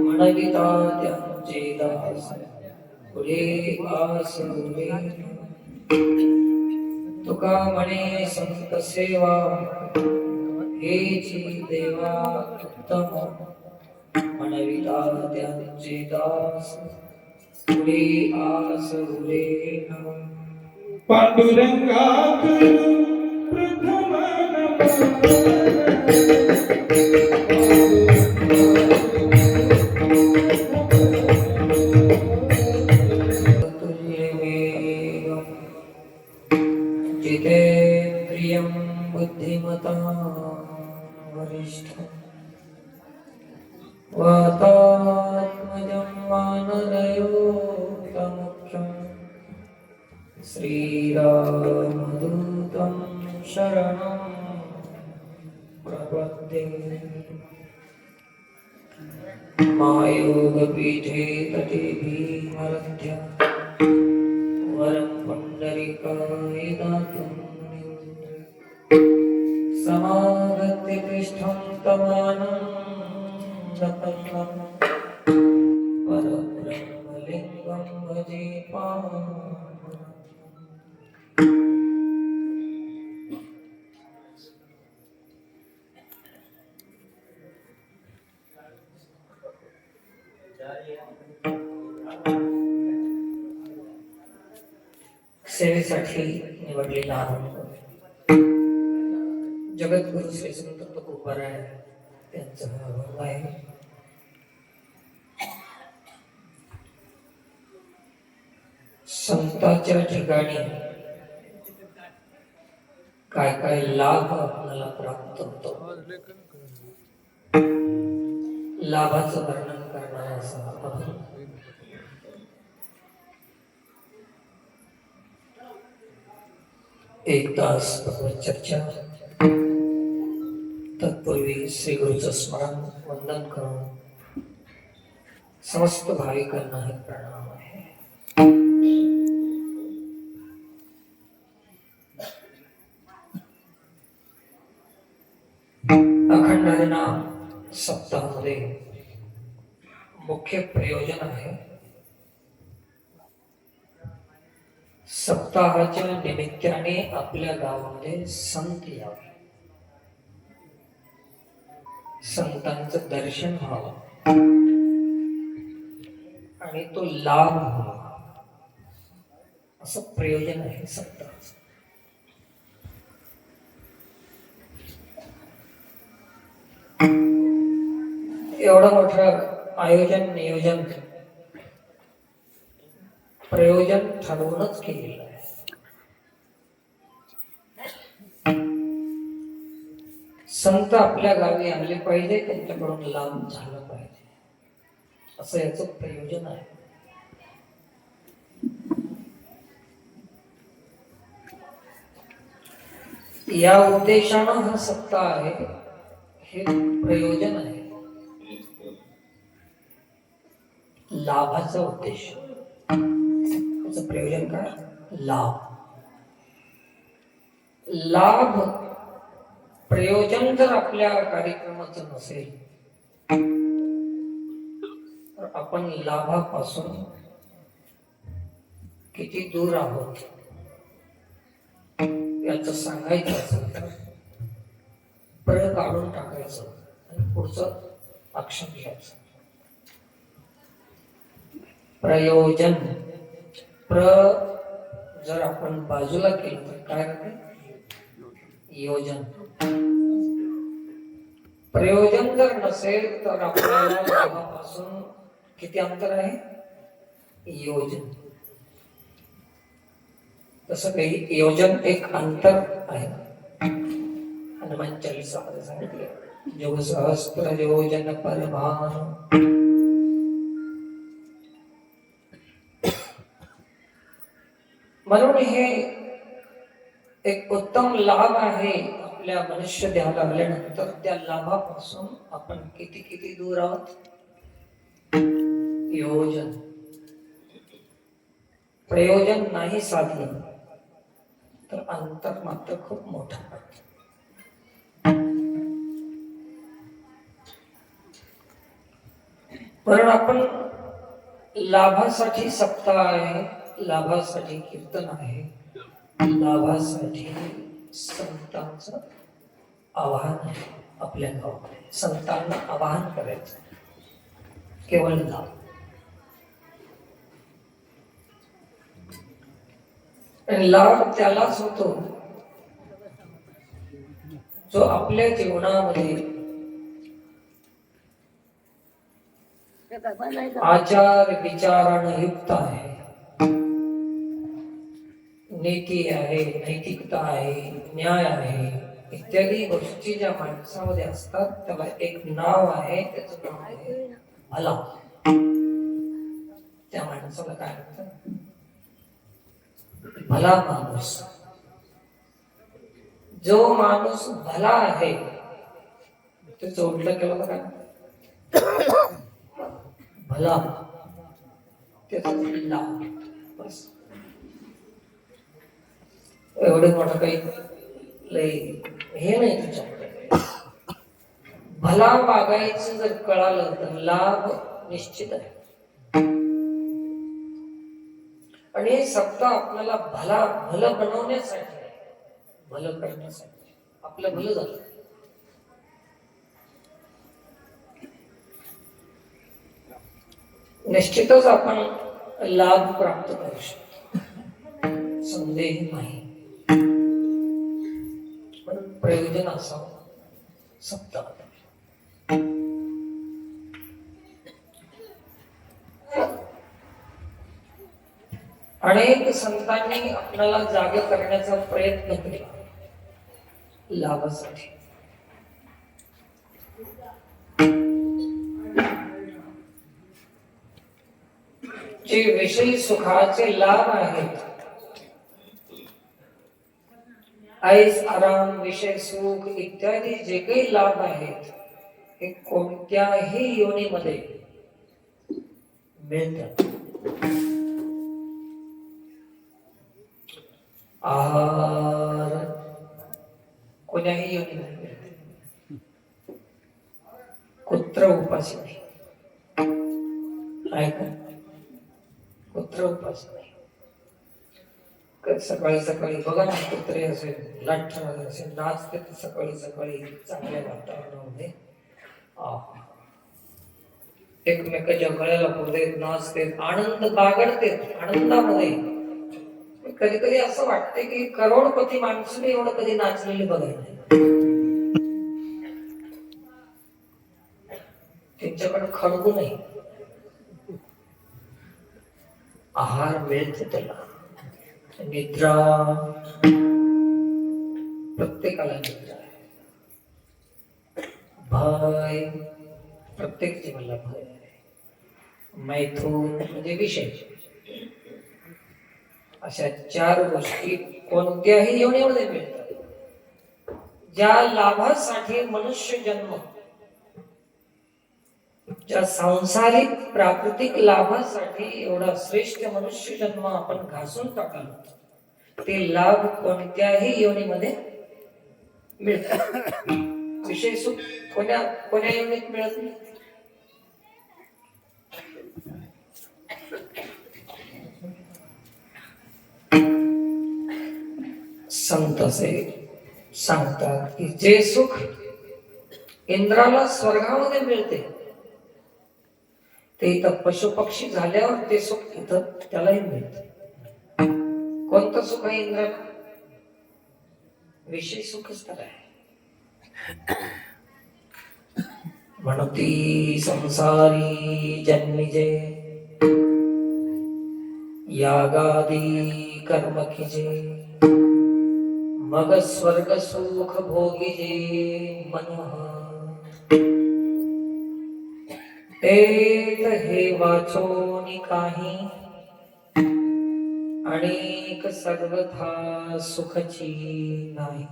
म्हणविता त्यांचे दास पुढे आसुरे तुका म्हणे संत सेवा हेची देवा उत्तम म्हणविता त्यांचे दास पुढे आसुरे पांडुरंगा प्रथम जितेन्द्रियं बुद्धिमतां वरिष्ठं वातात्मजं वानरयोगमुख्यं श्रीरामदूतं शरणं प्रपद्ये मायोगपीठे तटे भीमरथ्या वरं पुण्डरीकाय दातुं समागत्य तिष्ठं तमानन्दकर्णं परब्रह्मलिङ्गं भजे सेवेसाठी निवडलेला जगद्गुरु श्री संत तुकोबाराय त्यांचा हा अभंग आहे. संतांच्या ठिकाणी काय काय लाभ आपल्याला प्राप्त होतो, लाभाचं वर्णन करणारा असा अभंग. एक तास भगवत चर्चा, तत्पूर्वी श्री गुरुचं स्मरण वंदन करून समस्त भाविकांना हे प्रणाम आहे. अखंड हरिनाम सप्ताहामध्ये मुख्य प्रयोजन आहे सप्ताहाच्या निमित्ताने आपल्या गावामध्ये संत यावे, संतांचं दर्शन व्हावं आणि तो लाभ व्हावा, असं प्रयोजन आहे सप्ताहाचं. एवढं मोठं आयोजन नियोजन प्रयोजन ठरवूनच केलेलं आहे. संत आपल्या गावी आले पाहिजे, त्यांच्याकडून लाभ झाला पाहिजे, असं याचं प्रयोजन आहे. या उद्देशानं हा सप्ताह आहे, हे प्रयोजन आहे. लाभाचा उद्देश, त्याचं प्रयोजन काय? लाभ. लाभ प्रयोजन जर आपल्या कार्यक्रमाचं नसेल तर आपण लाभापासून किती दूर आहोत याचं सांगायचं असेल तर प्र काढून टाकायचं आणि पुढचं अक्षर घ्यायचं. प्रयोजन, प्र जर आपण बाजूला केलं तर काय होते? योजन. प्रयोजन जर नसेल तर आपल्याला लाभापासून किती अंतर आहे? योजन. तसं काही योजन एक अंतर आहे. हनुमान चालीसामध्ये सांगितले, योग सहस्त्र योजन परभान. म्हणून हे एक उत्तम लाभ आहे. आपल्या मनुष्य देहाला आल्यानंतर त्या लाभापासून आपण किती किती दूर आहोत? योजन. प्रयोजन नाही साधलं तर अंतर मात्र खूप मोठं. म्हणून आपण लाभासाठी सप्ताह आहे, लाभासाठी कीर्तन आहे, लाभासाठी संतांचं आवाहन आहे. आपल्या गावामध्ये संतांना आवाहन करायचं, केवळ लाभ. आणि लाभ त्यालाच होतो जो आपल्या जीवनामध्ये आचार विचारानं युक्त आहे, नीती आहे, नैतिकता आहे, न्याय आहे, इत्यादी गोष्टी ज्या माणसामध्ये असतात त्याला एक नाव आहे, त्याचं नाव आहे भला. त्या माणसाला काय म्हणतात? भला माणूस. जो माणूस भला आहे ते जोडलं गेलं काय? भला, त्याचा लाभ. बस. एवढं मोठं काही लय हे नाही तुझ्याकडे. भला वागायचं जर कळालं तर लाभ निश्चित आहे. आणि हे सप्ताह आपल्याला भलं बनवण्यासाठी, भलं करण्यासाठी, आपलं भलं झालं. निश्चितच आपण लाभ प्राप्त करू शकतो, संदेह नाही. पण प्रयोजन असावं सप्ताह. अनेक संतांनी आपल्याला जागे करण्याचा प्रयत्न केला लाभासाठी. जे विषयी सुखाचे लाभ आहेत, ऐस आराम, विषय सुख इत्यादी जे काही लाभ आहेत, हे कोणत्याही योनीमध्ये मिळतात. आहार कोण्याही योनीमध्ये मिळते. कुत्र उपाशी नाही, ऐका, कुत्र उपाशी नाही. सकाळी सकाळी बघा ना, कुत्रे असेल, लाठ असेल, नाचते सकाळी सकाळी चांगल्या वातावरणामध्ये. एकमेकाच्या गळ्याला पडते, नाचते, आनंद बागडते. आनंदामध्ये कधी कधी असं वाटते की करोडपती माणसाने एवढं कधी नाचलेले बघायला नाही. त्यांच्याकडे खडगू नाही, आहार मिळतो त्याला, निद्रा प्रत्येकाला निद्रा आहे, भय प्रत्येक जीवाला भय आहे, मैथून म्हणजे विषय. अशा 4 गोष्टी कोणत्याही योनीमध्ये मिळतात. ज्या लाभासाठी मनुष्य जन्म, ज्या सांसारिक प्राकृतिक लाभासाठी एवढा श्रेष्ठ मनुष्य जन्म आपण घासून टाकलो, ते लाभ कोणत्याही योनीमध्ये मिळतात. विषय सुख कोण्या योनीत मिळत नाही. संत असे सांगतात की जे सुख इंद्राला स्वर्गामध्ये मिळते ते इथं पशु पक्षी झाल्यावर ते सुख इथं त्यालाही मिळते. कोणतं सुख आहे इंद्राला? विषय सुखच तर आहे. म्हणती संसारी जन्मिजे, यागादी कर्म कीजे, मग स्वर्ग सुख भोगीजे मनोह. तेत हे वाचोनी काही, अनेक सर्वथा सुखची नाही.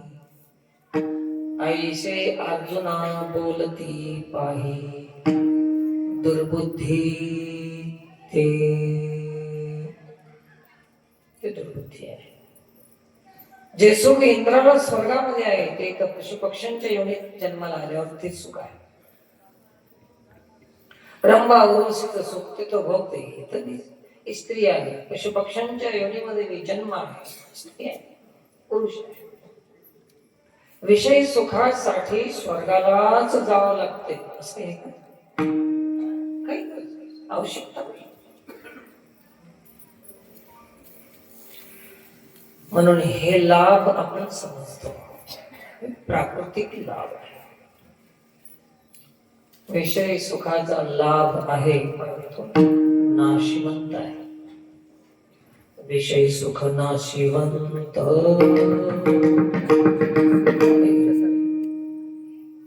ऐसे अर्जुना बोलती पाही, दुर्बुद्धी ते दुर्बुद्धी आहे. जे सुख इंद्राला स्वर्गामध्ये आहे ते पशु पक्ष्यांच्या योनीत जन्माला आल्यावर ते सुख आहे. रंभा उर्वशीचं सुख तिथं भोगते. इथं स्त्री आहे. पशुपक्ष्यांच्या योनीमध्ये मी जन्म आहे. स्त्री आहे, पुरुष आहे. विषय सुखासाठी स्वर्गालाच जावं लागते असं आहे का? काही आवश्यकता नाही. म्हणून हे लाभ आपण समजतो, प्राकृतिक लाभ आहे. विषय सुखाचा लाभ आहे, परंतु नाशिवंत आहे. विषय सुख नाशिवंत,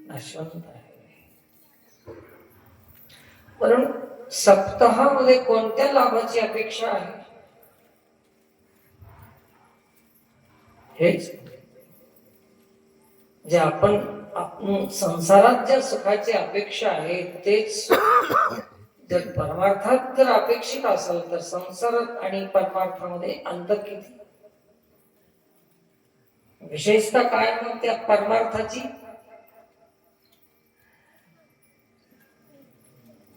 नाशिवंत आहे. म्हणून सप्ताहामध्ये कोणत्या लाभाची अपेक्षा आहे? हेच जे आपण संसारात ज्या सुखाची अपेक्षा आहे तेच जर परमार्थात जर अपेक्षित असेल तर संसारात आणि परमार्थामध्ये अंतर किती? विशेषतः काय मग त्या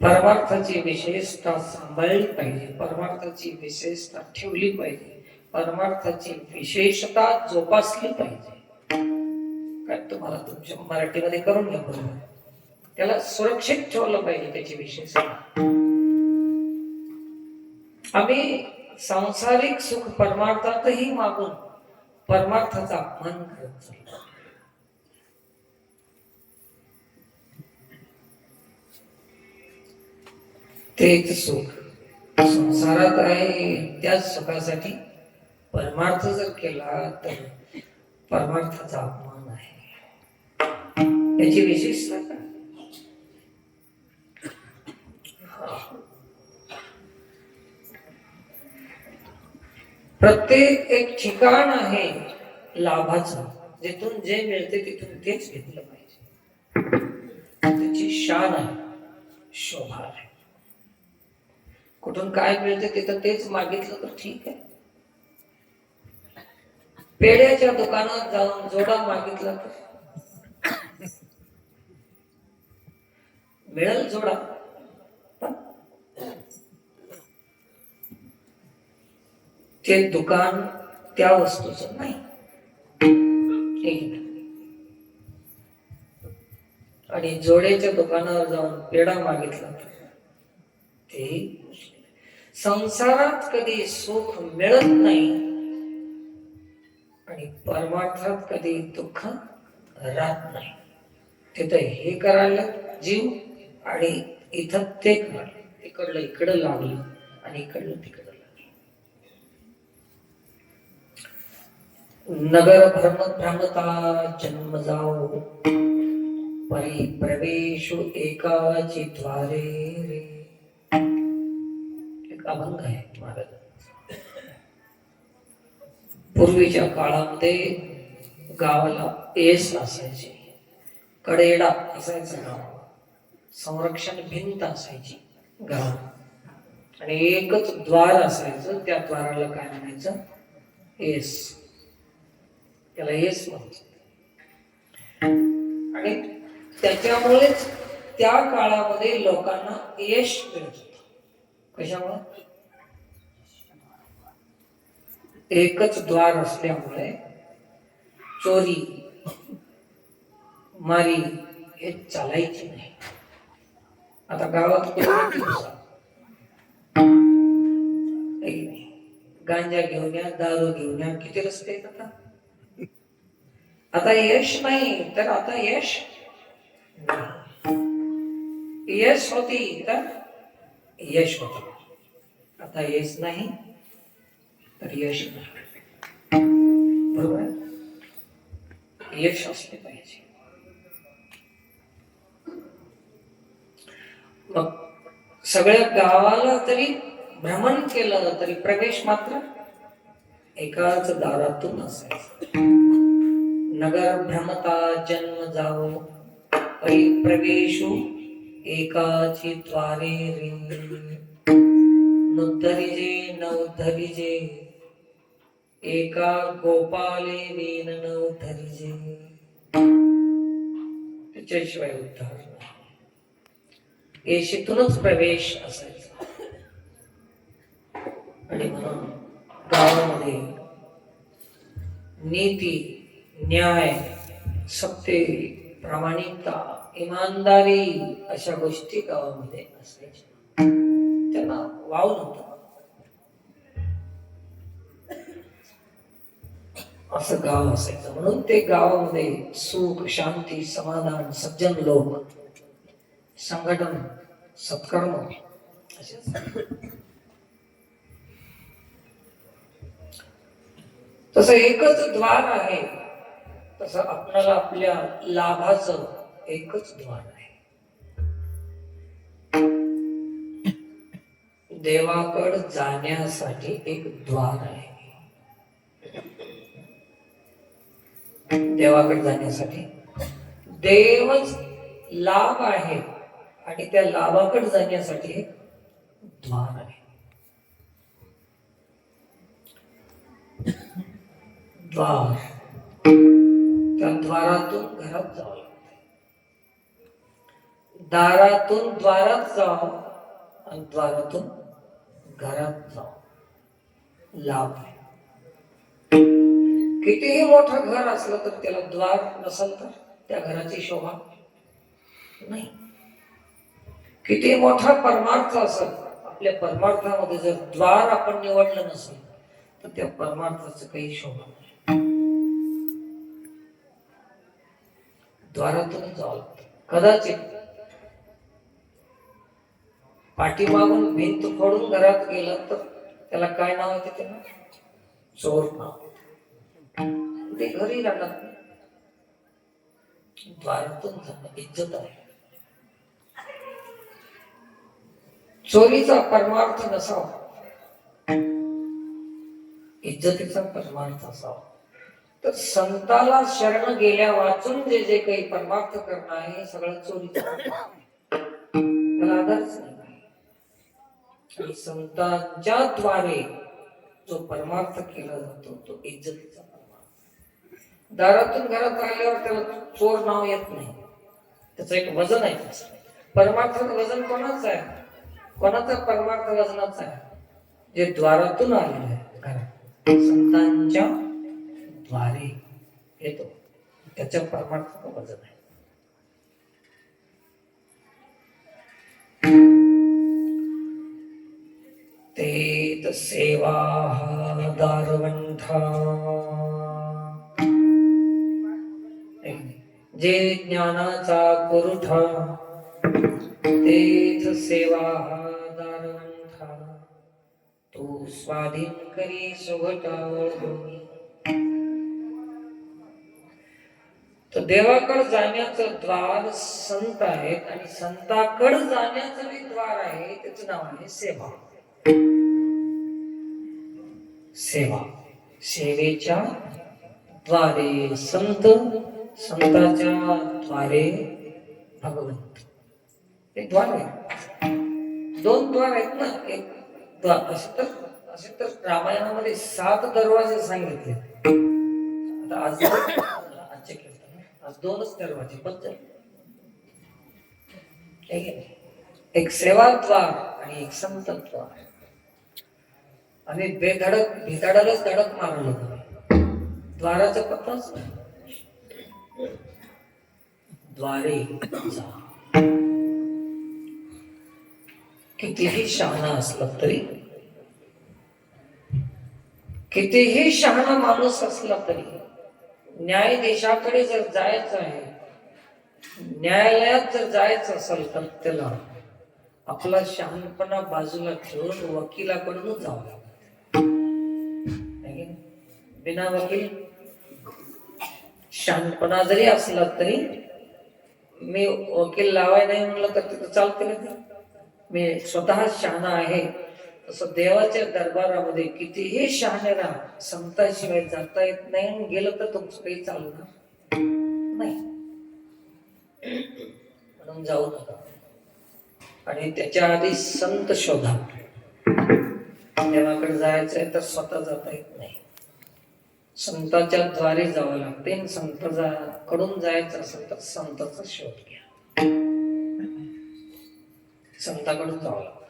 परमार्थाची विशेषता सांभाळली पाहिजे, परमार्थाची विशेषता ठेवली पाहिजे, परमार्थाची विशेषता जोपासली पाहिजे. काय तुम्हाला तुमच्या मराठीमध्ये करून घ्या बरोबर. त्याला सुरक्षित ठेवलं पाहिजे त्याची विशेषता. आम्ही सांसारिक सुख परमार्थातही मागून परमार्थाचा अपमान करत चाललो. तेच सुख संसारात आहे, त्याच सुखासाठी परमार्थ जर केला तर परमार्थाचा अपमान आहे. याची विशेषता काय? प्रत्येक एक ठिकाण आहे लाभाचं, जिथून जे मिळते तिथून तेच घेतलं पाहिजे. त्याची शान आहे, शोभा आहे. कुठून काय मिळते तिथं तेच मागितलं तर ठीक आहे. पेड्याच्या दुकानात जाऊन जोडा मागितला तर मिळेल जोडा, ते दुकान त्या वस्तूचं नाही. आणि जोड्याच्या दुकानावर जाऊन पेढा मागितला तर ते संसारात कधी सुख मिळत नाही आणि परमार्थात कधी दुःख राहत नाही. तिथं हे करायला जीव आणि इथं ते करायला, इकडलं इकडं लागलं आणि इकडलं तिकडं लागलं. नगर भ्रमता जन्म जाओ, परिप्रवेशु एकाची द्वारे रे. एक अभंग आहे महाराज. पूर्वीच्या काळामध्ये गावाला एस असायची, कडेडा असायचं गाव, संरक्षण भिंत असायची गाव, आणि एकच द्वार असायचं. त्या द्वाराला काय म्हणायचं? एस. त्याला एस म्हणतात. आणि त्याच्यामुळेच त्या काळामध्ये लोकांना यश मिळत होतं. कशामुळे? एकच द्वार असल्यामुळे चोरी मारी हे चालायची नाही. आता गावात गांजा घेऊन या, दारू घेऊन या, किती रस्ते आहेत आता. आता यश नाही तर आता यश होती तर यश होत. आता यश नाही तर यश नाही. बरोबर, यश असले पाहिजे. मग सगळ्या गावाला तरी भ्रमण केलं तरी प्रवेश मात्र एकाच दारातून असायचा. नगर भ्रमता जन्म जाओ, परिप्रवेशु एकाची द्वारे रे. नुद्धरिजे न उद्धरिजे, एका गोपाले वेन न उद्धरिजे. त्याच्याशिवाय उद्धार. येशीतूनच प्रवेश असायचा. आणि म्हणून गावामध्ये नीती, न्याय, सत्य, प्रामाणिकता, इमानदारी अशा गोष्टी गावामध्ये असायच्या. त्यांना वाव नव्हता. असं गाव असायचं. म्हणून ते गावामध्ये सुख, शांती, समाधान, सज्जन लोक, संघटन, सत्कर्म असे तसं एकच द्वार आहे. तसं आपल्याला आपल्या लाभाचं एकच द्वार आहे. देवाकड जाण्यासाठी एक द्वार आहे. देवाकडे जाण्यासाठी देवच लाभ आहे आणि त्या लाभाकडे जाण्यासाठी एक द्वार आहे. द्वार, त्या द्वारातून घरात जावं लागतं. दारातून द्वारात जावं आणि द्वारातून घरात जावं. लाभ आहे. कितीही मोठं घर असलं तर त्याला द्वार नसेल तर त्या घराची शोभा नाही. किती मोठा परमार्थ असेल, आपल्या परमार्थामध्ये जर द्वार आपण निवडलं नसेल तर त्या परमार्थाचं काही शोभा नाही. द्वारातून जावं लागतं. कदाचित पाठीमागून भिंत फोडून घरात गेलं तर त्याला काय नाव येते? त्यांना चोर नाव. ते घरी राहणार नाही. द्वारातून जाणं इज्जत आहे. चोरीचा परमार्थ नसावा, इज्जतीचा परमार्थ असावा. तर संताला शरण गेल्या वाचून जे जे काही परमार्थ करणं आहे हे सगळं चोरीचं, त्याला आधारच नाही. आणि संतांच्या द्वारे जो परमार्थ केला जातो तो इज्जतीचा परमार्थ. दारातून घरात आल्यावर त्याला चोर नाव येत नाही. त्याचं एक वजन आहे. परमार्थाचं वजन कोणाचं आहे? कोणाचा परमार्थ वजनाचा आहे? जे द्वारातून आलेलं आहे घरात, संतांच्या द्वारे येतो, त्याच्या परमार्थाचं वजन आहे. ते सेवा दारवंठा, जे ज्ञानाचा कुरुठा, तेथ सेवा दारवंठा, तो स्वाधीन करी सुघटा ओळखून. तर देवाकडे जाण्याचं द्वार संत आहेत आणि संताकडे जाण्याचं जे द्वार आहे त्याचं नाव आहे सेवा. सेवा, सेवेच्या द्वारे संत, संताच्या द्वारे भगवंत. एक द्वार आहे. दोन द्वार आहेत ना. एक द्वार असे तर रामायणामध्ये 7 दरवाजे सांगितले. आता आज 2च दरवाजे बद्दल. एक सेवा द्वार आणि एक संत द्वार. आणि भिताडालाच धडक मारलं द्वाराचा पत्ताच द्वारे जा. कितीही शहाणा असला तरी, कितीही शहाणा माणूस असला तरी, न्यायाधीशाकडे जर जायचं आहे, न्यायालयात जर जायचं असेल तर त्याला आपला शहाणपणा बाजूला ठेवून वकिलाकडूनच जावं लागतं. बिना वकील शहाणपणा जरी असला तरी, मी वकील लावाय नाही म्हणलं तर तिथं चालते ना. मी स्वतः शहाणा आहे. तसं देवाच्या दरबारामध्ये कितीही शहाणे राहा, संताशिवाय जाता येत नाही. गेलं तर तुमचं काही चालणार नाही. म्हणून जाऊ नका. आणि त्याच्या आधी संत शोधा. देवाकडे जायचंय तर स्वतः जाता येत नाही, संताच्या द्वारे जावं लागते. संताकडून जायचं असेल तर संताचा शोध घ्या. संताकडून जावं लागतं.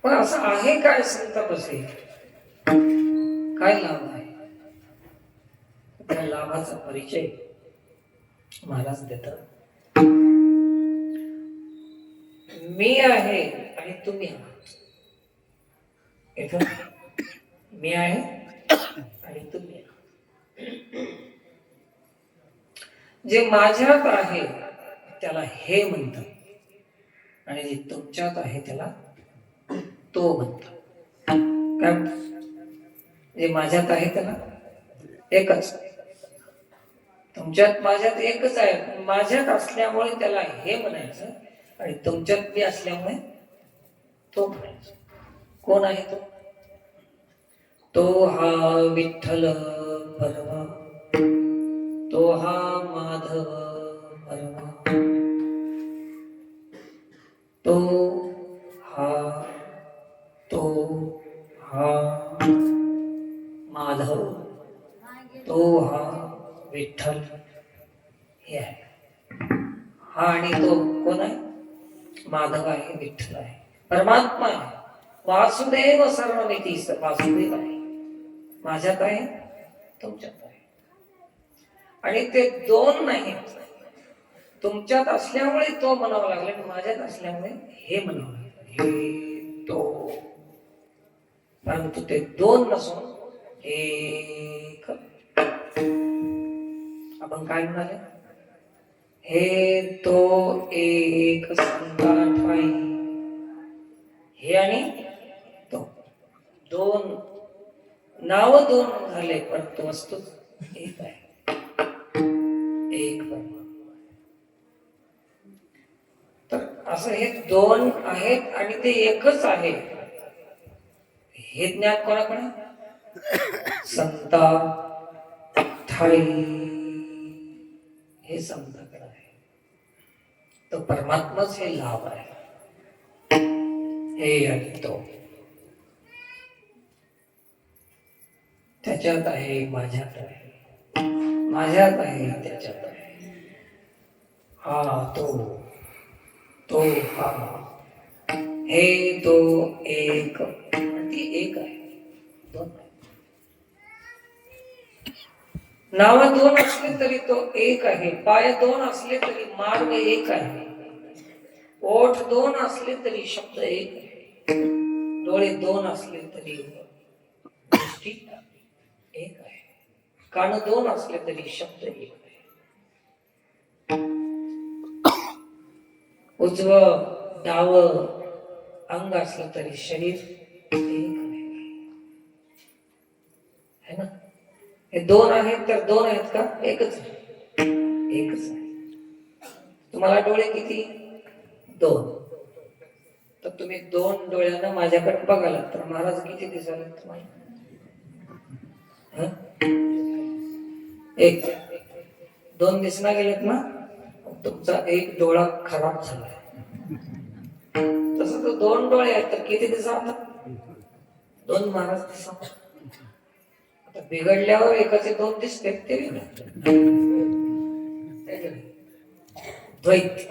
पण असं आहे काय संतापाशी? काय लाभ आहे? त्या लाभाचा परिचय महाराज देतात. मी आहे आणि तुम्ही आहात. इथं मी आहे आणि तुम्ही आहात. जे माझ्यात आहे त्याला हे म्हणतात आणि जे तुमच्यात आहे त्याला तो म्हणतात. काय म्हणतात? जे माझ्यात आहे त्याला एकच, तुमच्यात माझ्यात एकच आहे. माझ्यात असल्यामुळे त्याला हे म्हणायचं आणि तुमच्यात मी असल्यामुळे तो म्हणायचं. कोण आहे तो? तो हा विठ्ठल परमा, तो हा माधव परमा, तो हा माधव, तो हा विठ्ठल. हे आहे. हा आणि तो कोण आहे? माधव आहे, विठ्ठल आहे, परमात्मा आहे. वासुदेव सर्वमिती, वासुदेव आहे, माझ्यात आहे, तुमच्यात आहे. आणि ते दोन नाही, तुमच्यात असल्यामुळे तो म्हणावं लागला आणि माझ्यात असल्यामुळे हे म्हणावं लागलं. हे तो, परंतु ते दोन नसून एक. आपण काय म्हणाले? हे तो एक संता ठाई. हे आणि तो दोन नाव दोन झाले, परंतु वस्तू एक आहे. एक परमात्मा. तर असं हे दोन आहेत आणि ते एकच आहे, हे ज्ञान कोणाकडे? संता ठाई. हे संताकडे आहे. तो परमात्माच हे लाभ आहे. हे आणि तो त्याच्यात आहे, माझ्यात आहे, माझ्यात आहे, त्याच्यात आहे. हा तो हा, हे तो एक, ती एक आहे, दोन आहे. नाव दोन असले तरी तो एक आहे. पाय दोन असले तरी मार्ग एक आहे. ओठ दोन असले तरी शब्द एक आहे. डोळे दोन असले तरी दृष्टी एक आहे. कान दोन असले तरी शब्द एक आहे. उजवं डावं अंग असलं तरी शरीर एक आहे ना. हे दोन आहेत तर दोन आहेत का? एकच आहे, एकच आहे. तुम्हाला डोळे किती? दोन. तर तुम्ही दोन डोळ्यानं माझ्याकडे बघाला तर महाराज किती दिसाले तुम्हाला? एक. दोन दिसना गेलेत ना, तुमचा एक डोळा खराब झालाय. तसं तो दोन डोळे आहेत तर किती दिसतात? दोन महाराज दिसा. आता बिघडल्यावर एकाचे दोन दिसते, ते द्वैत.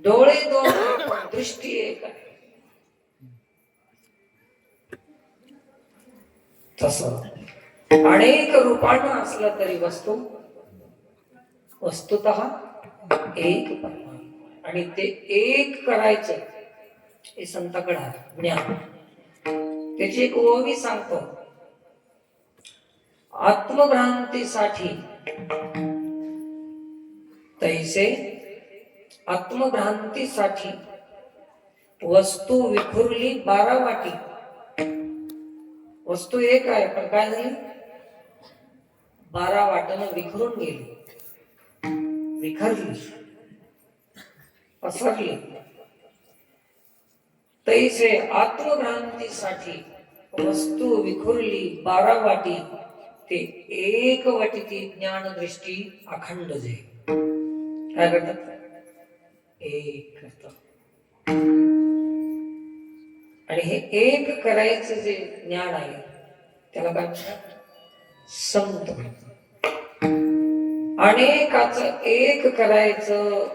डोळे दोन, दृष्टी एक आहे. तस अनेक रूपानं असला तरी वस्तुतः एक परमात्मा. आणि ते एक करायचं हे संताकडे आहे ज्ञान. त्याची एक ओवी सांगतो. आत्मभ्रांतीसाठी तैसे आत्मभ्रांतीसाठी वस्तू विखुरली 12 वाटी. वस्तू एक आहे पण काय झाली? 12 वाटानं विखरून गेली, विखरली, पसरली. तैसे आत्मभ्रांतीसाठी वस्तू विखुरली 12 वाटी, ते एक वाटी ती ज्ञान दृष्टी अखंड जे काय करतात? एक करतात. आणि हे एक करायचं जे ज्ञान आहे त्याला काय म्हणतात? संत म्हणतात. अनेकाचं एक करायचं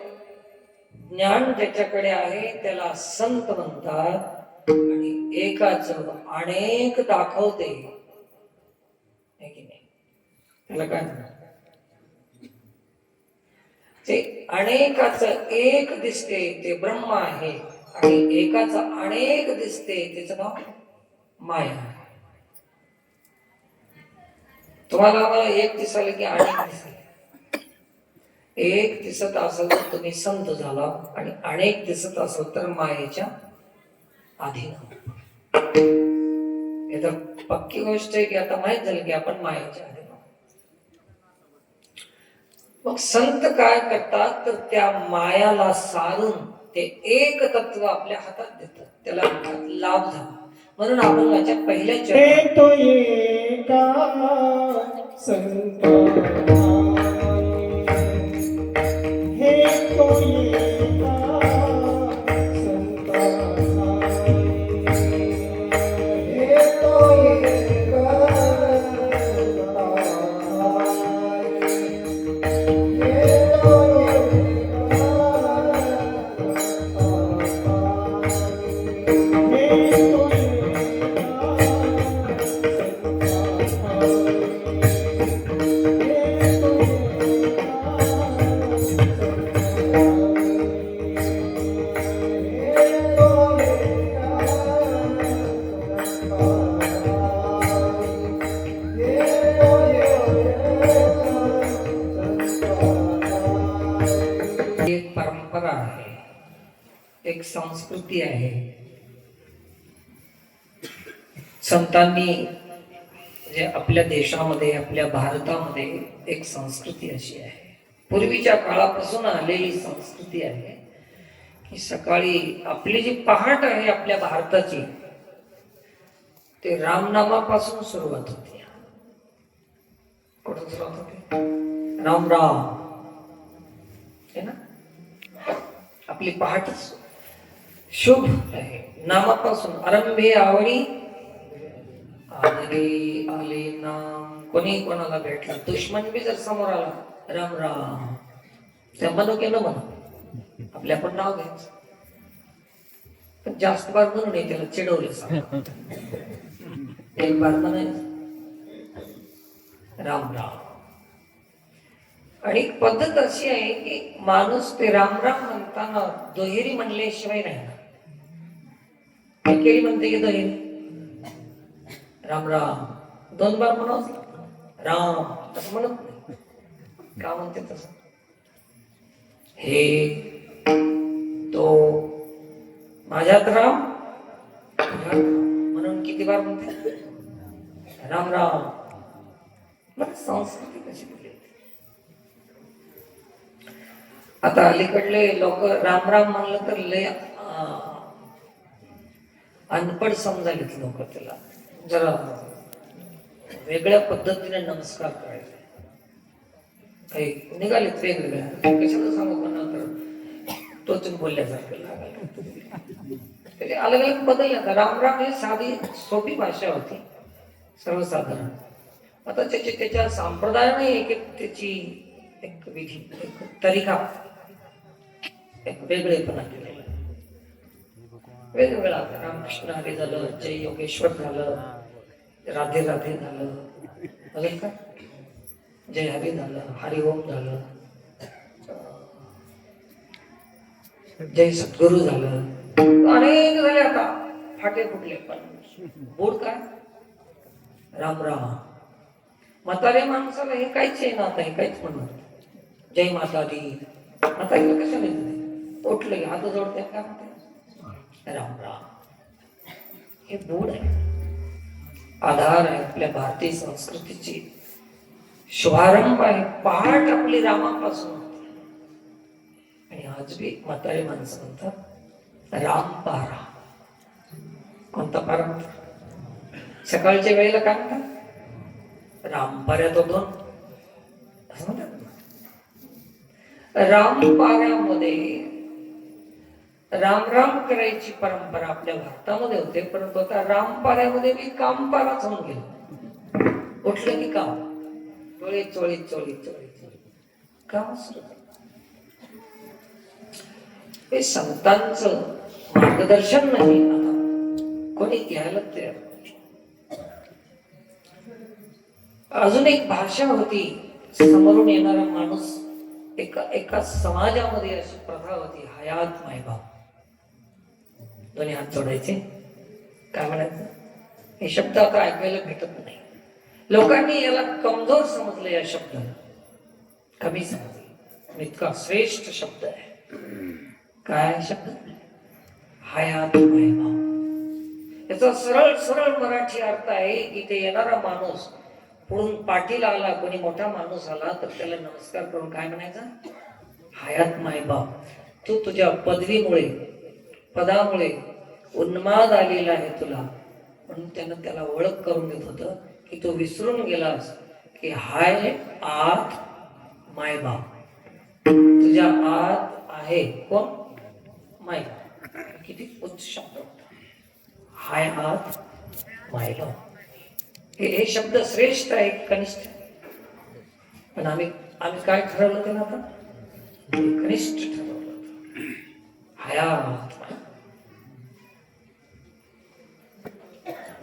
ज्ञान ज्याच्याकडे आहे त्याला संत म्हणतात आणि एकाच अनेक दाखवते, है की नाही? त्याला काय म्हणतात? ते अनेकाच एक दिसते ते ब्रह्म आहे आणि एकाच अनेक दिसते त्याचं नाव माया आहे. तुम्हाला आम्हाला एक दिसायला की अनेक दिसेल. एक दिसत असेल तर तुम्ही संत झाला आणि अनेक दिसत असेल तर मायेच्या अधीन. हे तर पक्की गोष्ट आहे की आता माहित झालं की आपण मायेच्या अधीन. मग संत काय करतात तर त्या मायाला सारून ते एक तत्व आपल्या हातात देतात, त्याला लाभ झाला. म्हणून आपण माझ्या पहिल्या चरणात तो एका संता हे तो एका संता हे तो एका एक परंपरा आहे, एक संस्कृती आहे. संतांनी म्हणजे आपल्या देशामध्ये आपल्या भारतामध्ये एक संस्कृती अशी आहे, पूर्वीच्या काळापासून आलेली संस्कृती आहे की सकाळी आपली जी पहाट आहे आपल्या भारताची ते रामनामापासून सुरुवात होते. कुठून सुरुवात होते? राम राम, है ना? आपली पहाट शुभ आहे नामापासून. आरंभे आवडी आले आले नाम. कोणी कोणाला भेटला, दुश्मन बी जर समोर आला राम राम, त्या म्हणू की न म्हणू आपल्या पण नाव घ्यायचं. पण जास्त बार म्हणून नाही, त्याला चिडवलं. एक बार म्हणायचं राम राम. आणि पद्धत अशी आहे की माणूस ते राम राम म्हणताना दुहेरी म्हणल्याशिवाय राहणार. एकेरी म्हणते की दुहेरी राम राम, दोन बार म्हणावं राम असं म्हणत नाही. का म्हणते तसं? हे तो माझ्यात राम म्हणून किती बार म्हणते राम राम. मग संस्कृती कशी बोलली. आता अलीकडले लोक राम राम म्हणलं तर लय अनपड समजायलेत लोक. त्याला जरा वेगळ्या पद्धतीने नमस्कार करायचे. काही निघालेत वेगवेगळ्या, कशाला सांगू म्हणा तर टोचून बोलल्यासारखं लागायला. अलग अलग बदलल्या. राम राम ही साधी सोपी भाषा होती, सर्वसाधारण. आता त्याच्या संप्रदायाने एक त्याची एक विधी, एक तरीका, एक वेगळेपणा केलेला. वेगवेगळा रामकृष्ण हरी झालं, जय योगेश्वर झालं, राधे राधे झालं, अजून काय जय हरी झालं, हरिओम झालं, जय सद्गुरु झालं, अनेक झाले. आता फाटे फुटले. पण बोल काय राम राम. म्हातारे माणसाला हे काहीच आहे ना, आता हे काहीच म्हणणार. जय माता दी, आता हे कशा नाही उठले हात जोडते काय म्हणते राम राम. हे बोल आहे, आधार आहे आपल्या भारतीय संस्कृतीची. शुभारंभ आहे, पहाट आपली रामापासून होती. आणि आज बी म्हातारे माणसं म्हणतात राम पारा. कोणता पारा म्हणतात? सकाळच्या वेळेला काय म्हणतात? राम पाऱ्यात होतो असं म्हणतात. राम पाऱ्यामध्ये राम राम करायची परंपरा आपल्या भारतामध्ये होते, परंतु आता राम पाऱ्यामध्ये मी काम पाराच होऊन गेलो. उठलं की काम, चोळी चोळी चोळी चोळी चोळी काम सुरू. हे संतांचं मार्गदर्शन नाही आता कोणी घ्यायला तयार नाही. अजून एक भाषा होती, समोरून येणारा माणूस एका समाजामध्ये अशी प्रथा होती, हयात मायबाप. दोन्ही हात जोडायचे, काय म्हणायचं, हे शब्द आता ऐकायला भेटत नाही. लोकांनी याला कमजोर समजलं, या शब्दाला कमी समजलं. इतका श्रेष्ठ शब्द आहे. काय शब्द, हयात मायबाप. याचा सरळ सरळ मराठी अर्थ आहे की ते येणारा माणूस पुढून पाठीला आला, कोणी मोठा माणूस आला तर त्याला नमस्कार करून काय म्हणायचा, हयात मायबाप. तू तुझ्या पदवीमुळे, पदामुळे उन्माद आलेला आहे तुला, म्हणून त्यानं त्याला ओळख करून देत होतं की तू विसरून गेलास की हाय आत मायबाप. तुझ्या आत आहे कोण, मायबाप. किती उच्च शब्द होता, हाय आत मायबाप. हे शब्द श्रेष्ठ आहे, कनिष्ठ आहे. पण आम्ही काय ठरवलं त्याला, आता कनिष्ठ ठरवलं. हयात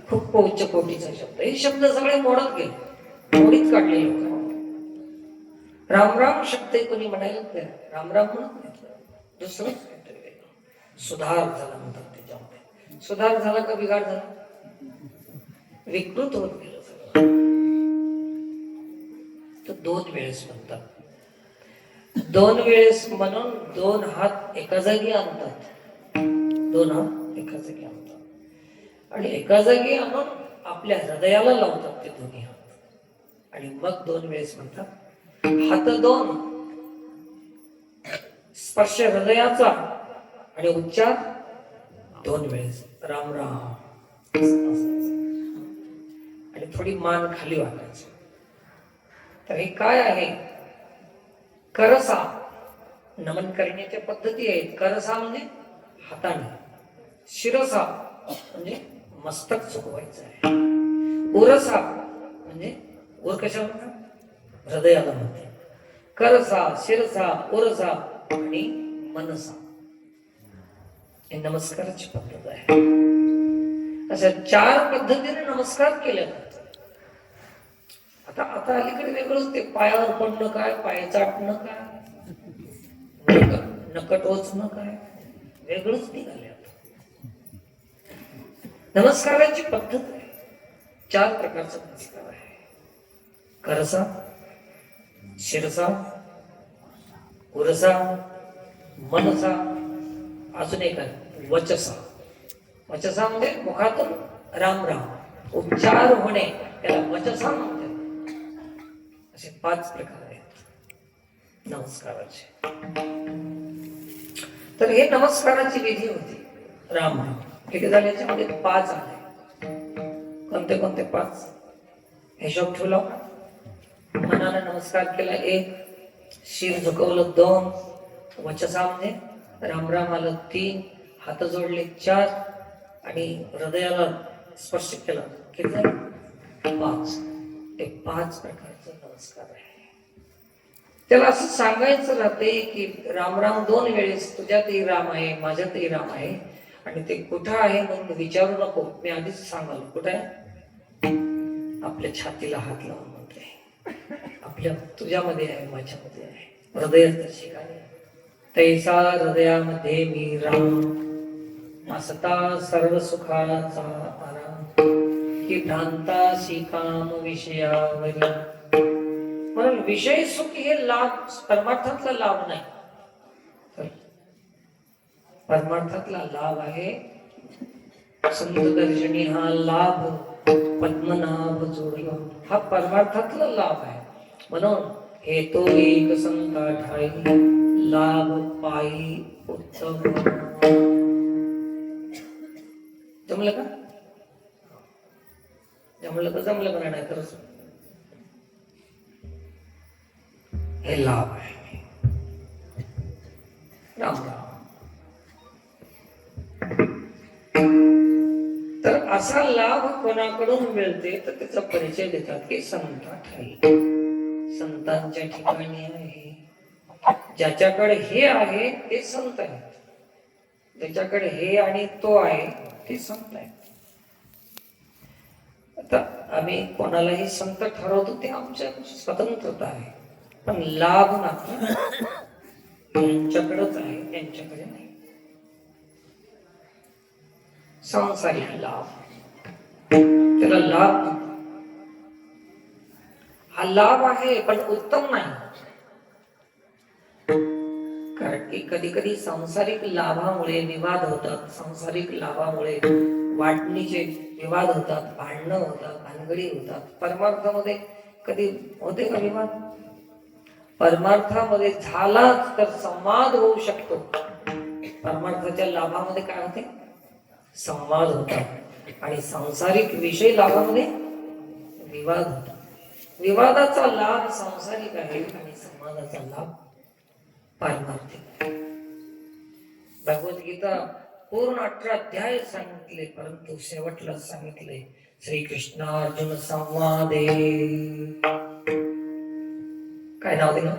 खूप उच्च कोटीचा शब्द. हे शब्द सगळे मोडत गेले, मोडीत काढले लोक. राम राम शब्द कोणी म्हणायला तयार, राम राम म्हणत नाही, दुसरंच काहीतरी वेगळं. सुधार झाला म्हणतात त्याच्यामध्ये. सुधार झाला का बिघाड झाला, विकृत होत गेलं सगळं. तर दोन वेळेस म्हणतात, दोन वेळेस म्हणून दोन हात एका जागी आणतात, दोन हात एका जागी आणतात आणि एका जागी आणून आपल्या हृदयाला लावतात ते दोन्ही हात. आणि मग दोन वेळेस म्हणतात, हात दोन, स्पर्श हृदयाचा आणि उच्चार दोन वेळेस राम राम. आणि थोडी मान खाली वाकायची. तर हे काय आहे, करसा नमन करण्याच्या पद्धती आहेत. करसा म्हणजे हाताने, शिरसा म्हणजे मस्तक चुकवायचं आहे, उरसा म्हणजे उर कशा म्हणतात, हृदयाला म्हणते. करसा, शिरसा, उरसा आणि मनसा, हे नमस्काराची पद्धत आहे. अशा चार पद्धतीने नमस्कार केले जातात. आता अलीकडे वेगळंच, ते पायावर पडणं काय, पाय चाटणं काय, नख टोचणं काय, वेगळंच निघाले. नमस्काराची पद्धत आहे, चार प्रकारचा नमस्कार आहे. करसा, शिरसा, उरसा, मनसा, अजून एक आहे वचसा. वचसा म्हणजे मुखातून राम राम उच्चार होणे, त्याला वचसा म्हणतात. असे पाच प्रकार आहेत नमस्काराचे. तर हे नमस्काराची विधी होती. राम राम किती झाले, याच्यामध्ये पाच आले. कोणते कोणते पाच, हिशोब ठेवला. मनाने नमस्कार केला एक, शिर झुकवलं दोन, वचसा म्हणजे राम राम आलं तीन, हात जोडले चार आणि हृदयाला स्पर्श केला किती झाले, पाच. हे पाच प्रकारचा नमस्कार आहे. त्याला असं सांगायचं राहते की राम राम दोन वेळेस, तुझ्यातही राम आहे, माझ्यातही राम आहे. आणि ते कुठं आहे म्हणून विचारू नको, मी आधीच सांगाल कुठं आहे. आपल्या छातीला हात लावून म्हणते, आपल्या तुझ्यामध्ये आहे, माझ्यामध्ये आहे, हृदयाच्या ठिकाणी. तैसा हृदयामध्ये मी राम, असता सर्व सुखाचा आराम, की भ्रांतासी काम विषयावरी. म्हणून विषय सुख हे लाभ, परमार्थातला लाभ नाही. परमार्थातला लाभ आहे संत दर्शनी, हा लाभ पद्मनाभ जोडला, हा परमार्थातला लाभ आहे. म्हणून हे तो एक संता ठाई, लाभ पायी उत्तम. जमलं का, जमलं तर जमलं, म्हणा नाही तर हे लाभ आहे. राम राम. तर असा लाभ कोणाकडून मिळते तर त्याचा परिचय देतात की संता ठाई, संतांच्या ठिकाणी आहे. ज्याच्याकडे हे आहे ते संत आहेत. ज्याच्याकडे हे आणि तो आहे ते संत आहे. आता आम्ही कोणालाही संत ठरवतो ते आमच्या स्वतंत्रता आहे, पण लाभ मात्र यांच्याकडेच आहे, त्यांच्याकडे नाही. सांसारिक लाभ, त्याला लाभ म्हणतात. हा लाभ आहे पण उत्तम नाही. कारण की कधी कधी सांसारिक लाभामुळे विवाद होतात, सांसारिक लाभामुळे वाटणीचे विवाद होतात, भांडणं होतात, भानगडी होतात. परमार्थामध्ये कधी होते का विवाद? परमार्थामध्ये झालाच तर संवाद होऊ शकतो. परमार्थाच्या लाभामध्ये काय होते? संवाद होतात. आणि सांसारिक विषय लाभामध्ये विवाद होतात. विवादाचा लाभ सांसारिक आहे आणि संवादाचा लाभ पारमार्थिक. भगवद्गीता पूर्ण 18 अध्याय सांगितले, परंतु शेवटला सांगितले श्रीकृष्णार्जुन संवादे. काय नाव दिलं?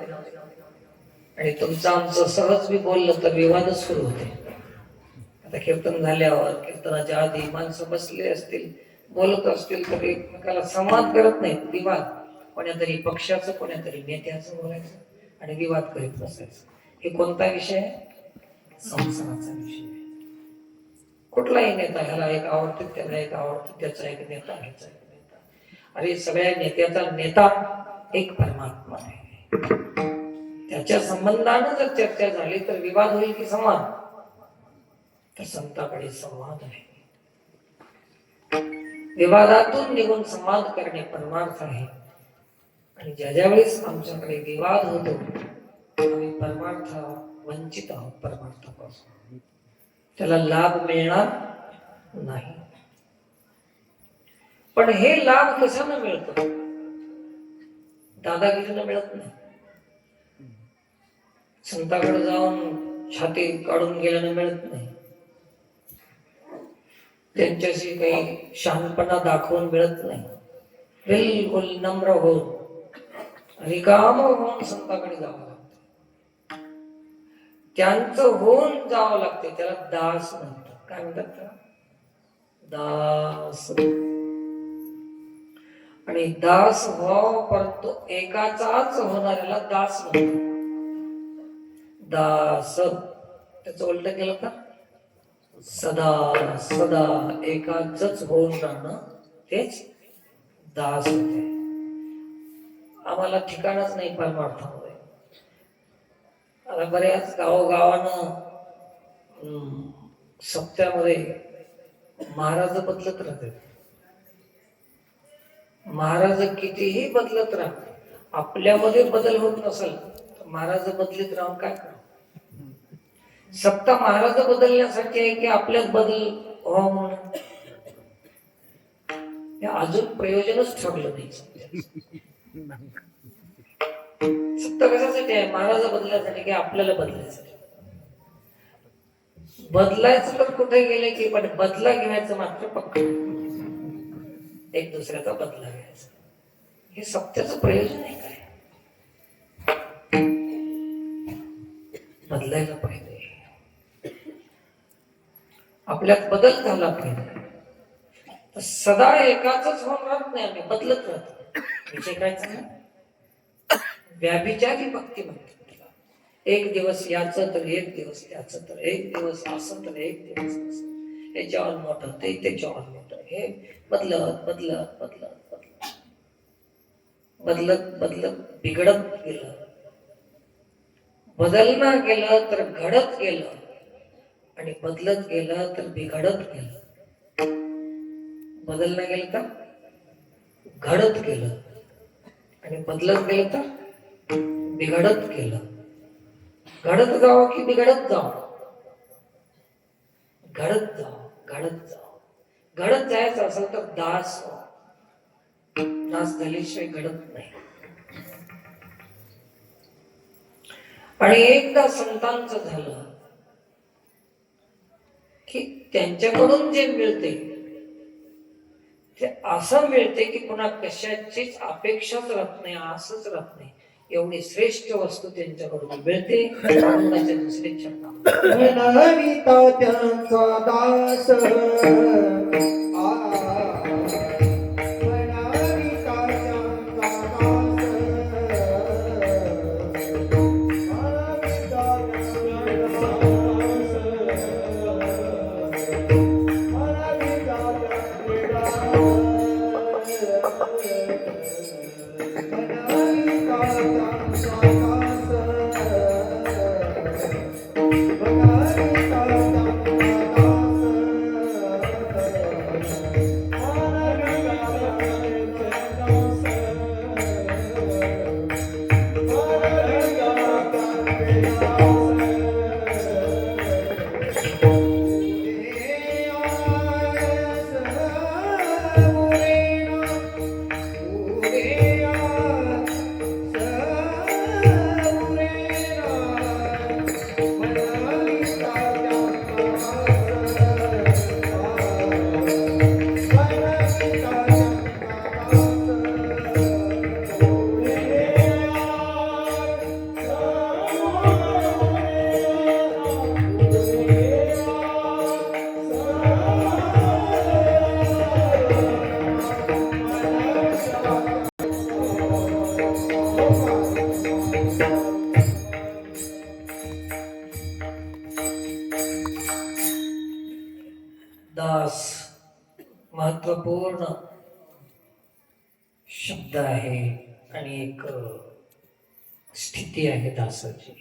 आणि तुमचं आमचं सहज मी बोललं तर विवादच सुरू होते. आता कीर्तन झाल्यावर कीर्तनाच्या आधी माणसं बसले असतील, बोलत असतील तर एकमेकाला संवाद करत नाहीत, विवाद. कोण्यातरी पक्षाचं, कोण्यातरी नेत्याचं बोलायचं आणि विवाद करीत बसायचं. हे कोणता विषय आहे? संसाराचा विषय आहे. कुठलाही नेता, ह्याला एक आवडते, त्याला एक आवडते, त्याचा एक नेता, ह्याचा एक नेता. अरे सगळ्या नेत्याचा नेता एक परमात्मा आहे. त्याच्या संबंधानं जर चर्चा झाली तर विवाद होईल की संवाद? तर संताकडे संवाद आहे. विवादातून निघून संवाद करणे परमार्थ आहे. आणि ज्या वेळेस आमच्याकडे विवाद होतो आम्ही परमार्थ वंचित आहोत. परमार्थापासून त्याला लाभ मिळणार नाही. पण हे लाभ कशानं मिळतो? दादागिरीनं मिळत नाही. संताकडे जाऊन छाती काढून गेल्यानं मिळत नाही. त्यांच्याशी काही शहाणपणा दाखवून मिळत नाही. बिलकुल नम्र होऊन, रिकाम होऊन संताकडे जावं लागतं. त्यांचं होऊन जावं लागते. त्याला दास म्हणतात. काय म्हणतात त्याला? दास. आणि दास व्हावं, परंतु एकाचाच होणाऱ्याला दास म्हणतात. दास त्याचं उलट केलं तर सदा सदा एकाच होऊन राहणं तेच दास होते. आम्हाला ठिकाणच नाही परमार्थामध्ये. आता बऱ्याच गावोगावानं सप्त्यामध्ये महाराज बदलत राहतात. महाराज कितीही बदलत राहते, आपल्यामध्ये बदल होत नसेल तर महाराज बदलीत राहून काय करा? सत्ता महाराज बदलण्यासाठी आहे की आपल्यात बदल व्हावा म्हणून? हे अजून प्रयोजनच ठरलं नाही. सत्ता कशासाठी आहे? महाराज बदलण्यासाठी की आपल्याला बदलायसाठी? बदलायचं तर कुठे गेले की, पण बदला घ्यायचं मात्र पक्का. एक दुसऱ्याचा बदला घ्यायचा, हे सत्याचं प्रयोजन आहे काय? बदलायला पाहिजे. आपल्यात बदल झाला पाहिजे. तर सदा एकाच होऊन राहत नाही, आम्ही बदलत राहतो. विषय काय चांगला? व्याभिचारी भक्ती म्हणतात त्याला. एक दिवस याचं तर एक दिवस त्याचं, तर एक दिवस असं तर एक दिवस असं. याच्यावर मोठं ते त्याच्यावर मोठं, हे बदलत बदलत बदलत बदलत बदलत बदलत बिघडत गेलं. बदलणं गेलं तर घडत गेलं, आणि बदलत गेलं तर बिघडत गेलं. बदलणं गेलं तर घडत गेलं, आणि बदलत गेलं तर बिघडत गेलं. घडत जावं की बिघडत जावं? घडत जावं, घडत जावं. घडत जायचं असेल तर दास व्हा. दास झाल्याशिवाय घडत नाही. आणि एकदा संतांचं झालं की त्यांच्याकडून जे मिळते ते असं मिळते की पुन्हा कशाचीच अपेक्षाच राहत नाही, आसच राहत नाही. एवढी श्रेष्ठ वस्तू त्यांच्याकडून मिळते. अभंगाच्या दुसरे चरणात म्हणविता त्यांचा दास म्हणविता त्यांचा दास दास महत्वपूर्ण शब्द आहे आणि एक स्थिती आहे दासाची.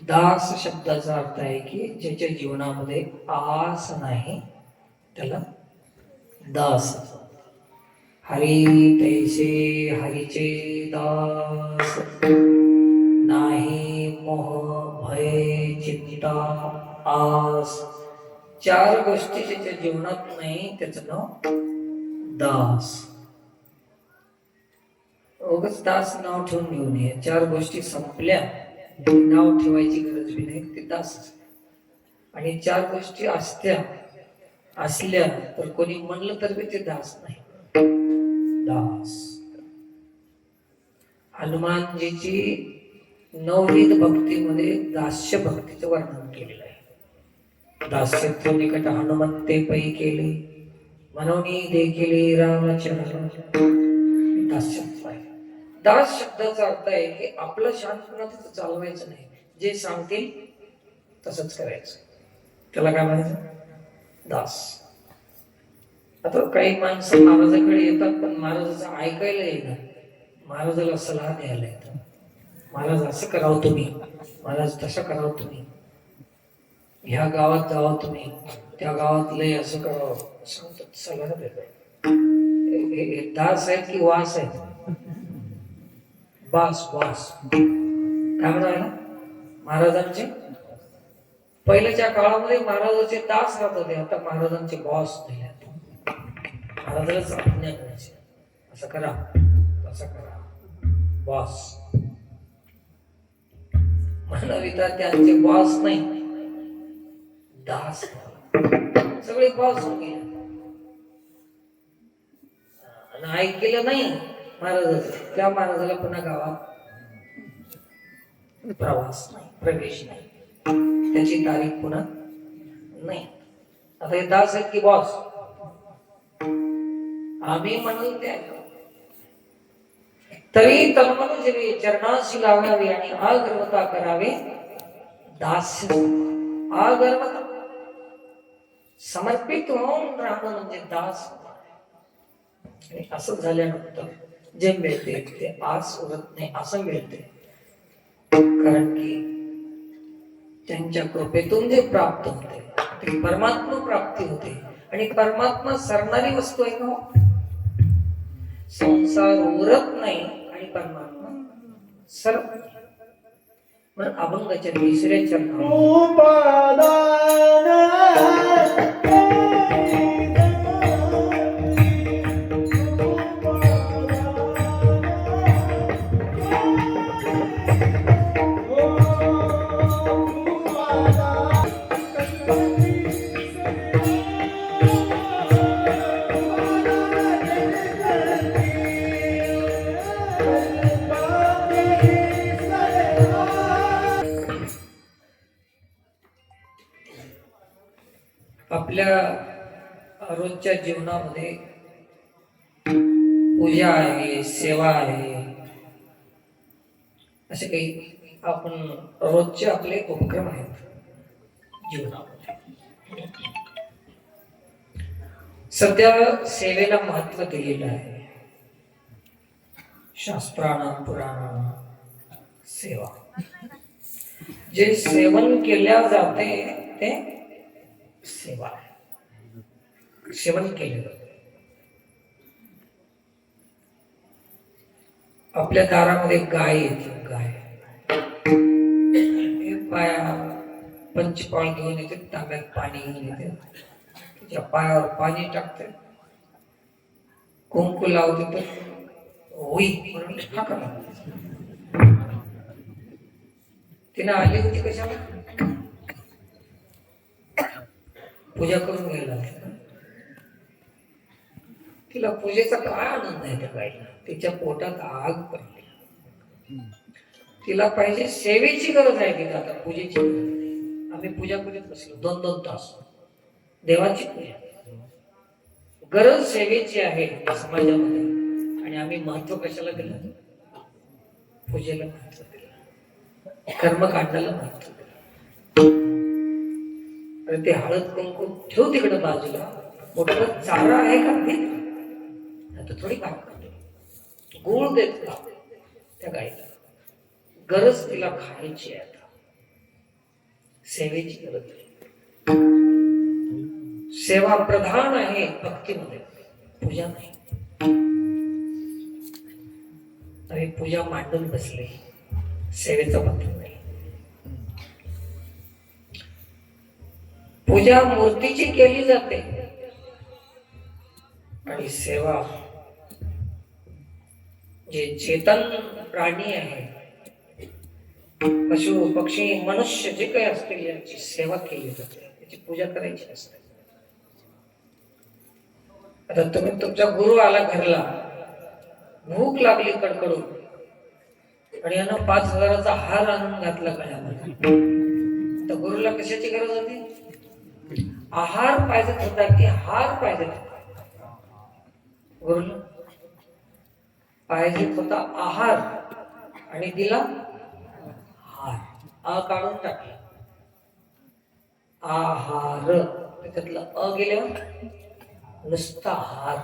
दास शब्दाचा अर्थ आहे की ज्याच्या जीवनामध्ये आस नाही त्याला दास. हरी तैसे हरीचे दास, नाही मोह भय चिंता आस. चार गोष्टी ज्याच्या जीवनात नाही त्याचं नाव दास. उगाच दास नाव ठेवून घेऊ नये. चार गोष्टी संपल्या नाव ठेवायची गरज बी नाही, ते दास. आणि चार गोष्टी असल्या तर कोणी म्हणलं तर बी ते दास नाही, दास. हनुमानजीची नवनीत भक्तीमध्ये दास्य भक्तीचं वर्णन केलेलं आहे. दास्यत्व निकट हनुमंते पै केले, मनोनी देखील रामचरण. दास्यत्व आहे. दास शब्दाचा अर्थ आहे की आपलं शांतपणा तिथं चालवायचं नाही, जे सांगतील तसंच करायचं. त्याला काय म्हणायचं? दास. आता काही माणसं महाराजाकडे येतात पण महाराजाचं ऐकायला येणार, महाराजाला सल्ला द्यायला येतात. महाराज असं करावं तुम्ही, महाराज तसं करावं तुम्ही, ह्या गावात जावं तुम्ही, त्या गावात लय असं करावं सांगतात, सल्ला देतात. हे दास आहेत की वास आहेत? बास वास. काय म्हणाला महाराजांचे? पहिल्याच्या काळामध्ये महाराजांचे दास राहत होते, आता महाराजांचे बॉस झाले. महाराजालाच आज्ञा करायची, असं करा तसं करा, बॉस. म्हणविता त्यांचे बॉस नाही, दास. सगळे बॉस होऊन गेले आणि ऐकलं नाही महाराजाचं. त्या महाराजाला पुन्हा गावात प्रवास नाही, प्रवेश नाही, त्याची तारीख पुन्हा नाही. आता हे दास आहेत की बॉस? आम्ही म्हणाल ते ऐका. तरी तन्मन जेवे चरणाशी लावावे आणि अगर्वता करावे दास्य. अगर्वता समर्पित होऊन राहणं म्हणजे दास. आणि असं झाल्यानंतर जे मिळते ते आस उरत नाही असं मिळते. कारण की त्यांच्या कृपेतून जे प्राप्त होते ते परमात्मा प्राप्ती होते. आणि परमात्मा सरणारी वस्तू आहे ना. संसार उरत नाही आणि परमात्मा सर्व. मग अभंगाच्या तिसऱ्या चरणावर आपल्या रोजच्या जीवनामध्ये पूजा आहे, सेवा आहे, असे काही आपण रोजचे आपले उपक्रम आहेत जीवनामध्ये. सध्या सेवेला महत्व दिलेलं आहे. शास्त्राना पुराणाना सेवा, जे सेवन केल्या जाते ते सेवा आहे. सेवन केले जाते. आपल्या दारामध्ये गाय येते, गाय पाया पंचपाळ घेऊन येते, तांब्यात पाणी घेऊन येते, तिच्या पायावर पाणी टाकते, कुंकू लावते, तर होई म्हणून हाका लावते. तिनं आली होती कशाला? पूजा करून घ्यायला. तिला पूजेचा काय आनंद आहे त्या गायला? तिच्या पोटात आग पडली. तिला पाहिजे सेवेची गरज आहे. तिला आता पूजेची गरज आहे. आम्ही पूजा करीत बसलो 2-2 तास देवाची पूजा. गरज सेवेची आहे समाजामध्ये, आणि आम्ही महत्व कशाला दिलं? पूजेला महत्व दिलं, कर्मकांडाला महत्व दिलं. अरे ते हळद कुंकू ठेव तिकडे बाजूला, मोठा चारा आहे का ते? आता थोडी काम करते, गुळ देत का त्या गायला? गरज तिला खायची आहे. आता सेवेची गरज आहे. सेवा प्रधान आहे भक्तीमध्ये, पूजा नाही. आम्ही पूजा मांडून बसले, सेवेचा मतलब नाही. पूजा मूर्तीची केली जाते, आणि सेवा जे चेतन प्राणी आहे, पशु पक्षी मनुष्य जे काही असतील, यांची सेवा केली जाते, त्याची पूजा करायची असते. आता तुम्ही तुमचा गुरु आला घरला, भूक लागली कडकडून, आणि यानं 5,000चा हार आणून घातला गळ्यामध्ये. तर गुरुला कशाची गरज होती? आहार पाहिजे होता की हार पाहिजे होता? गुरुला पाहिजे होता आहार, आणि दिला हार. आ काढून टाकला, आहार, त्याच्यातलं अ गेल्यावर नुसता हार.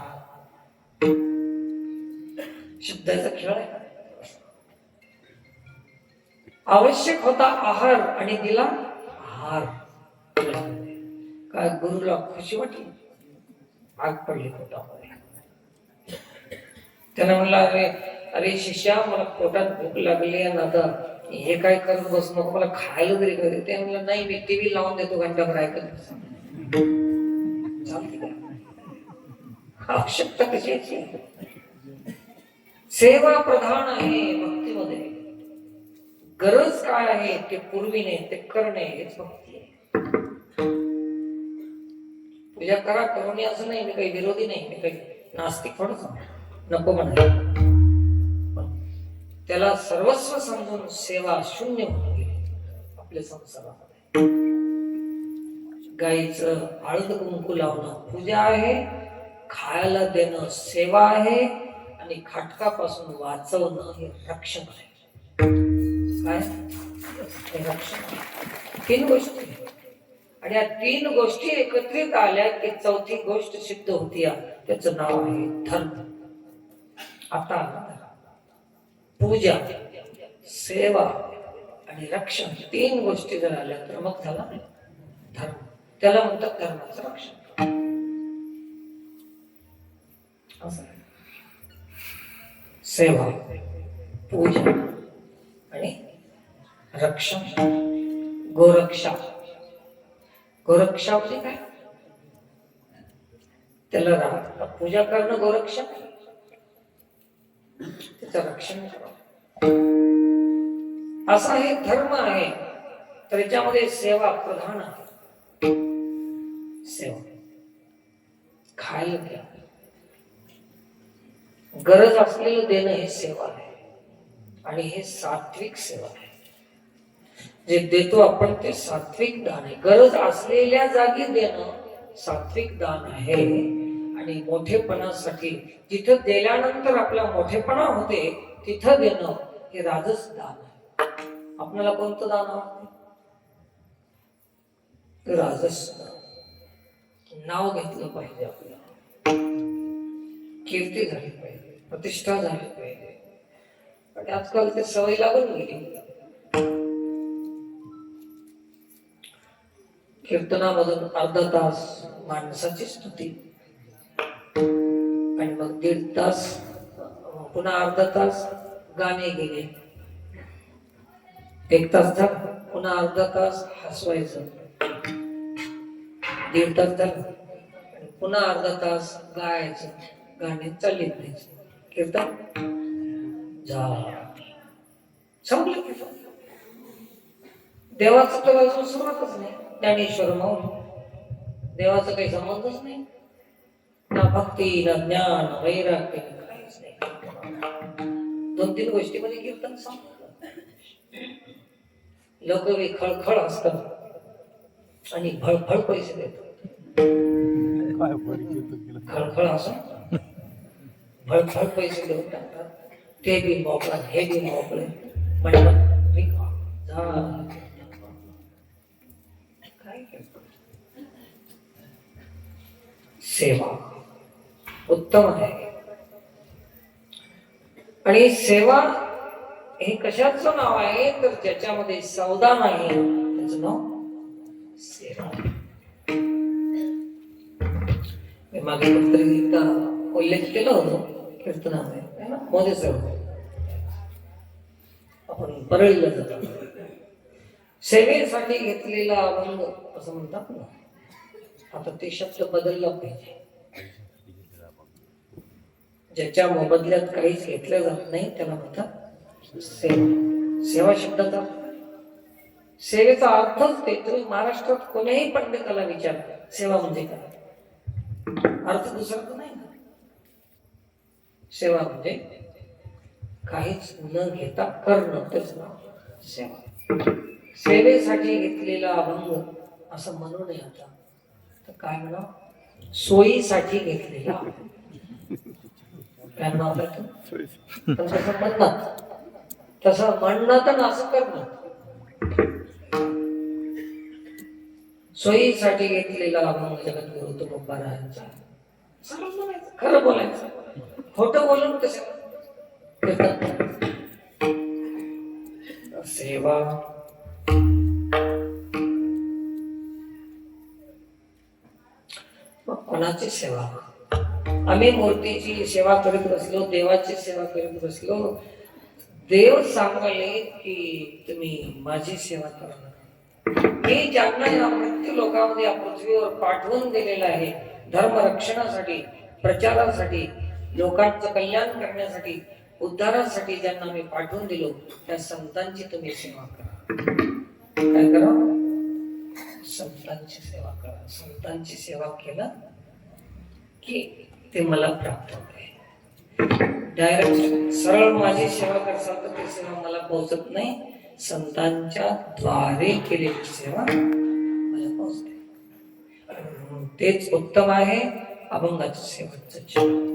शब्दाचा खेळ आहे. आवश्यक होता आहार आणि दिला हार. काय गुरुला खुशी वाटली? आग पडली पोटामध्ये. त्यानं म्हणला, अरे अरे शिष्या, मला पोटात भूक लागली आणि आता हे काय करत बस नको, मला खायला तरी काय. ते म्हणलं, नाही, मी टीव्ही लावून देतो, घंटाभर ऐकत. आवश्यकता कशाची? सेवा प्रधान आहे भक्तीमध्ये. गरज काय आहे ते पुरविणे, ते करणे, हेच भक्ती आहे. पूजा करा, करू नये असं नाही. मी काही विरोधी नाही, मी काही नास्तिक थोडंच नको म्हणा. त्याला सर्वस्व समजून सेवा शून्य होऊन गेली आपल्या संसारामध्ये. गाईचं हळद कुंकू लावणं पूजा आहे, खायला देणं सेवा आहे, आणि खाटकापासून वाचवणं हे रक्षण आहे. काय? हे रक्षण. 3 गोष्टी, आणि या 3 गोष्टी एकत्रित आल्या की 4थी गोष्ट सिद्ध होती. त्याचं नाव आहे धर्म. आता पूजा, सेवा आणि रक्षण 3 गोष्टी जर आल्या तर मग झाला धर्म. त्याला म्हणतात धर्माचं रक्षण. सेवा, पूजा आणि रक्षण. गोरक्षा. गोरक्षा म्हणजे काय? त्याला पूजा करणं गोरक्षा, त्याचं रक्षण करणं, असा हे धर्म आहे. तर याच्यामध्ये सेवा प्रधान आहे. सेवा, खायला द्या, गरज असलेलं देणं हे सेवा आहे, आणि हे सात्विक सेवा आहे. जे देतो आपण ते सात्विक दान आहे. गरज असलेल्या जागी देणं सात्विक दान आहे. आणि मोठेपणासाठी जिथं दिल्यानंतर आपला मोठेपणा होते तिथं देणं हे राजस दान आहे. आपल्याला कोणतं दान आवडते? राजस दान. नाव घेतलं पाहिजे, आपल्याला कीर्ती झाली पाहिजे, प्रतिष्ठा झाली पाहिजे. पण आजकाल ते सवय लागून गेली. कीर्तनामधून अर्धा तास माणसाची स्तुती आणि मग 1.5 तास पुन्हा अर्धा तास गाणे गेले, 1 तास झाला, पुन्हा अर्धा तास हसवायचं, 1.5 तास झाला, पुन्हा अर्धा तास गायचं, गाणे चालले द्यायचं, कीर्तन संपलं कीर्तन. देवाचं तर अजून सुरुवातच नाही. ज्ञानेश्वर माऊली देवाचा काही संबंधच नाही, ना भक्ती ना ज्ञान वैराग्य काहीच नाही. 2-3 गोष्टीमध्ये कीर्तन संपलं. लोक खळखळ असतात आणि भळभळ पैसे देतात. खळखळ असं भळभळ पैसे देऊन टाकतात. ते बी मोकळा, हे बी मोकळे, म्हणतात सेवा उत्तम आहे. आणि सेवा हे कशाचं नाव आहे तर ज्याच्यामध्ये सौदा नाही त्याचं नाव सेवा. मी मागे कुठतरी एकदा उल्लेख केला होतो कीर्तनामध्ये, मोदी साहेब आपण परळीला जातो, सेवेसाठी घेतलेला अभंग असं म्हणतात ना. आता ते शब्द बदलला पाहिजे. ज्याच्या मोबदल्यात काहीच घेतलं जात नाही त्याला म्हणतात सेवा. सेवा शब्दाचा सेवेचा अर्थच ते. तुम्ही महाराष्ट्रात कोणीही पंडिताला विचारा सेवा म्हणजे काय, अर्थ दुसरा तर नाही ना. सेवा म्हणजे काहीच न घेता करणं, त्याच नाव सेवा. सेवेसाठी घेतलेला अभंग असं म्हणू नये. आता तर काय म्हणा, सोयीसाठी घेतलेला काय नाव पण तसं म्हणणं, तसं म्हणणं तर असं करणं. सोयीसाठी घेतलेला अभंग जगद्गुरु तुकोबारायांचा. खरं बोलायचं, खोटं बोलून कसं सेवा. कोणाची सेवा? आम्ही मूर्तीची सेवा करीत बसलो, देवाची सेवा करीत बसलो. देव सांगाले की तुम्ही माझी सेवा करा. हे ज्यांना या मृत्यू लोकांमध्ये या पृथ्वीवर पाठवून दिलेलं आहे धर्म रक्षणासाठी, प्रचारासाठी, लोकांचं कल्याण करण्यासाठी, उद्धारासाठी ज्यांना मी पाठवून दिलो त्या संतांची तुम्ही सेवा करा. काय करा? संतांची सेवा करा. संतांची सेवा केलं की ते मला प्राप्त होते. डायरेक्ट सरळ माझी सेवा करसाल तर ती सेवा मला पोहोचत नाही. संतांच्या द्वारे केलेली सेवा मला पोहोचते. तेच उत्तम आहे अभंगाचं सेवा.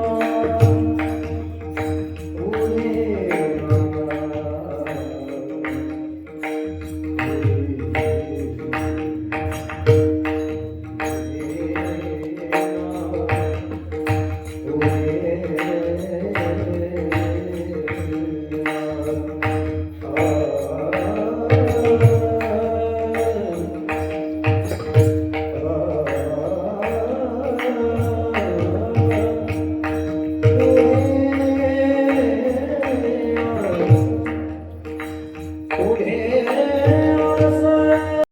मा